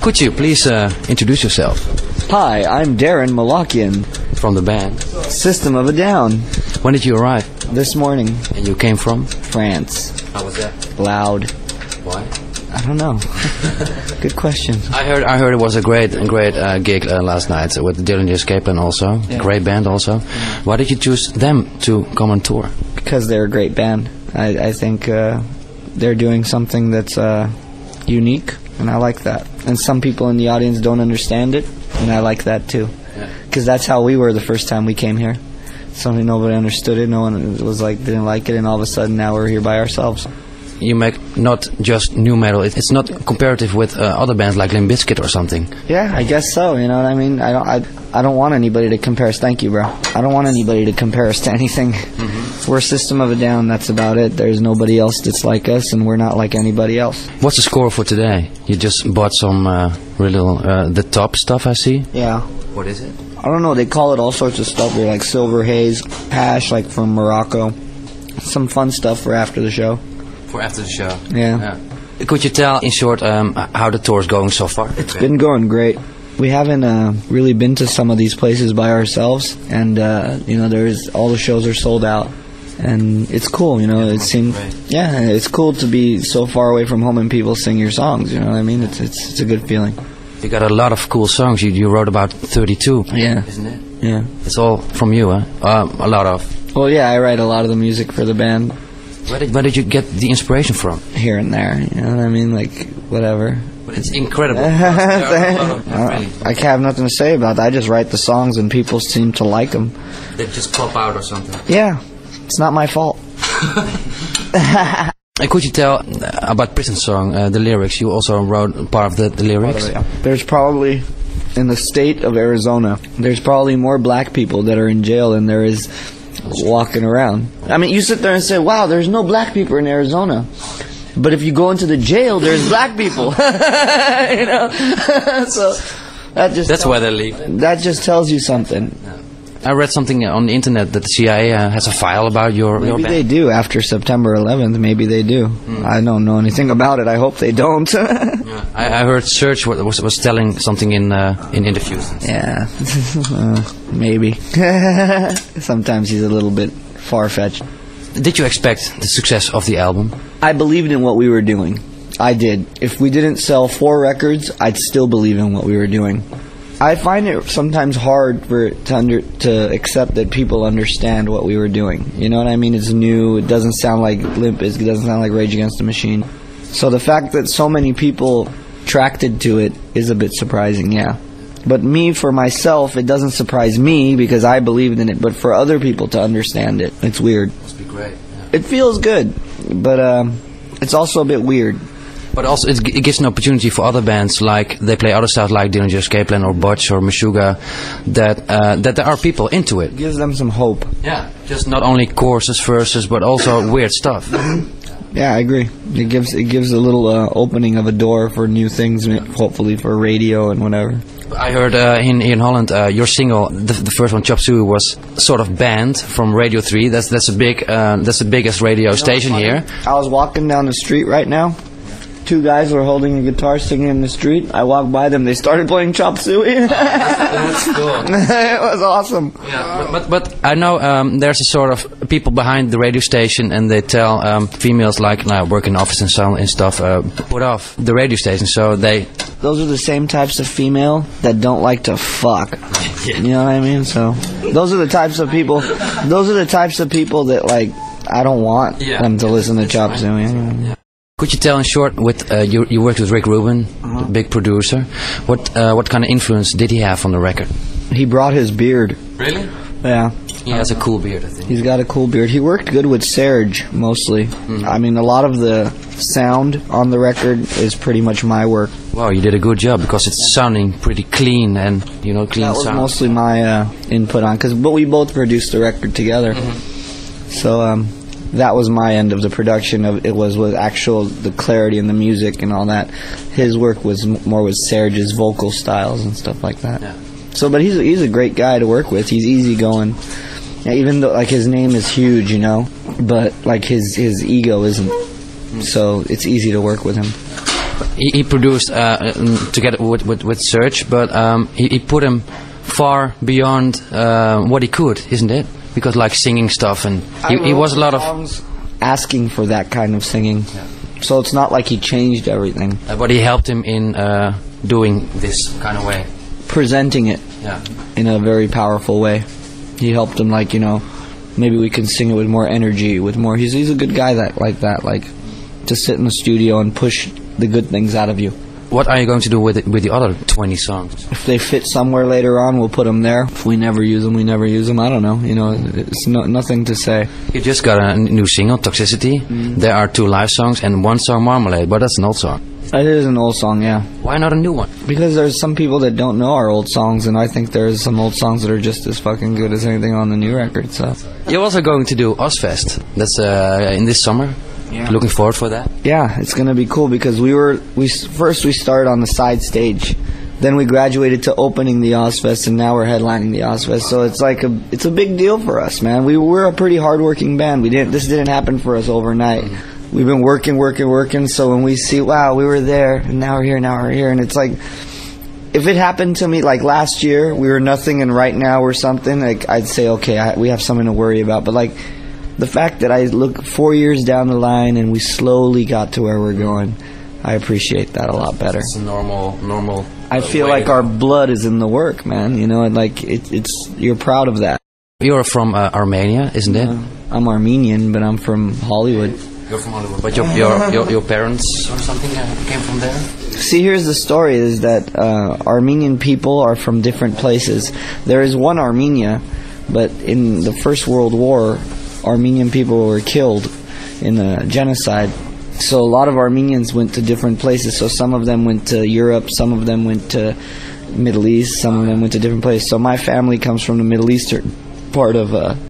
Could you please introduce yourself? Hi, I'm Daron Malakian. From the band? System of a Down. When did you arrive? This morning. And you came from? France. How was that? Loud. Why? I don't know. Good question. I heard it was a great gig last night with Daron Malakian also. Yeah. Great band also. Yeah. Why did you choose them to come on tour? Because they're a great band. I think they're doing something that's unique, and I like that. And some people in the audience don't understand it, and I like that too. Because that's how we were the first time we came here. Nobody understood it. No one was like didn't like it, and all of a sudden now we're here by ourselves. You make not just new metal. It's not comparative with other bands like Limp Bizkit or something. Yeah, I guess so. You know what I mean? I don't want anybody to compare us. Thank you, bro. I don't want anybody to compare us to anything. Mm-hmm. We're System of a Down. That's about it. There's nobody else that's like us, and we're not like anybody else. What's the score for today? You just bought some the top stuff, I see. Yeah. What is it? I don't know. They call it all sorts of stuff. They're like silver haze, hash, like from Morocco. Some fun stuff for after the show. For after the show. Yeah. Could you tell, in short, how the tour is going so far? It's been going great. We haven't really been to some of these places by ourselves, and there's all the shows are sold out, and it's cool. It seems, it's cool to be so far away from home and people sing your songs. You know what I mean? It's a good feeling. You got a lot of cool songs. You wrote about 32. Yeah. Isn't it? Yeah. It's all from you, huh? A lot of. Well, yeah, I write a lot of the music for the band. Where did you get the inspiration from? Here and there, you know what I mean? Like, whatever. But it's incredible. I have nothing to say about that. I just write the songs and people seem to like them. They just pop out or something. Yeah, it's not my fault. Could you tell about Prison Song, the lyrics? You also wrote part of the lyrics? There's probably, in the state of Arizona, there's probably more black people that are in jail than there is walking around. I mean, you sit there and say, wow, there's no black people in Arizona. But if you go into the jail, there's black people. So that's why they leave. That just tells you something. I read something on the internet that the CIA has a file about your band. Maybe they do after September 11th. Maybe they do. I don't know anything about it. I hope they don't. I heard Serge was telling something in interviews. Yeah, maybe. Sometimes he's a little bit far-fetched. Did you expect the success of the album? I believed in what we were doing. I did. If we didn't sell 4 records, I'd still believe in what we were doing. I find it sometimes hard to accept that people understand what we were doing. You know what I mean? It's new. It doesn't sound like Limp Bizkit. It doesn't sound like Rage Against the Machine. So the fact that so many people attracted to it is a bit surprising, yeah. But me, for myself, it doesn't surprise me because I believed in it. But for other people to understand it, it's weird. Must be great. Yeah. It feels good, but it's also a bit weird. But also, it gives an opportunity for other bands, like they play other stuff like Daron Malakian or Butch or Meshuggah, that there are people into it. It gives them some hope. Yeah, just not only choruses, verses, but also weird stuff. Yeah, I agree. It gives a little opening of a door for new things, hopefully for radio and whatever. I heard in Holland your single, the first one, Chop Suey, was sort of banned from Radio 3. That's the biggest radio station here. I was walking down the street right now. 2 guys were holding a guitar singing in the street. I walked by them. They started playing Chop Suey. That's cool. It was awesome. Yeah, but I know there's a sort of people behind the radio station, and they tell females like work in the office and stuff put off the radio station. So those are the same types of female that don't like to fuck. Yeah. You know what I mean? So those are the types of people. Those are the types of people that I don't want them to listen to Chop Suey. Yeah. Could you tell in short, with you worked with Rick Rubin, the big producer, what kind of influence did he have on the record? He brought his beard. Really? Yeah. He has a cool beard, I think. He's got a cool beard. He worked good with Serge, mostly. I mean, a lot of the sound on the record is pretty much my work. Wow, you did a good job, because it's sounding pretty clean and, clean sound. That was mostly my input on, but we both produced the record together. So, that was my end of the production. It was with the clarity and the music and all that. His work was more with Serge's vocal styles and stuff like that. Yeah. So, but he's a great guy to work with. He's easygoing. Yeah, even though his name is huge, but his ego isn't. So it's easy to work with him. he produced together with Serge, but he put him far beyond what he could, isn't it? Because like singing stuff, and he was a lot of songs asking for that kind of singing. Yeah. So it's not like he changed everything. But he helped him in doing this kind of way, presenting it in a very powerful way. He helped him, like, you know, maybe we can sing it with more energy, with more. He's a good guy like to sit in the studio and push the good things out of you. What are you going to do with the other 20 songs? If they fit somewhere later on, we'll put them there. If we never use them, we never use them. I don't know. You know, it's nothing to say. You just got a new single, Toxicity. There are 2 live songs and 1 song, Marmalade, but that's an old song. It is an old song, yeah. Why not a new one? Because there's some people that don't know our old songs, and I think there's some old songs that are just as fucking good as anything on the new record. So you're also going to do Ozfest. That's in this summer. Yeah. Looking forward for that. Yeah, it's gonna be cool because we started on the side stage, then we graduated to opening the Ozfest, and now we're headlining the Ozfest. So it's like it's a big deal for us, man. We're a pretty hardworking band. This didn't happen for us overnight. We've been working. So when we see, wow, we were there, and now we're here, and it's like, if it happened to me like last year, we were nothing, and right now we're something, like I'd say, okay, we have something to worry about. But like, the fact that I look 4 years down the line and we slowly got to where we're going, I appreciate that a lot better. It's a normal. I feel like our blood is in the work, man. You know, and like it's you're proud of that. You're from Armenia, isn't it? I'm Armenian, but I'm from Hollywood. You're from Hollywood, but your parents or something came from there? See, here's the story: is that Armenian people are from different places. There is one Armenia, but in the First World War, Armenian people were killed in a genocide. So a lot of Armenians went to different places. So some of them went to Europe, some of them went to Middle East, some of them went to different places. So my family comes from the Middle Eastern part of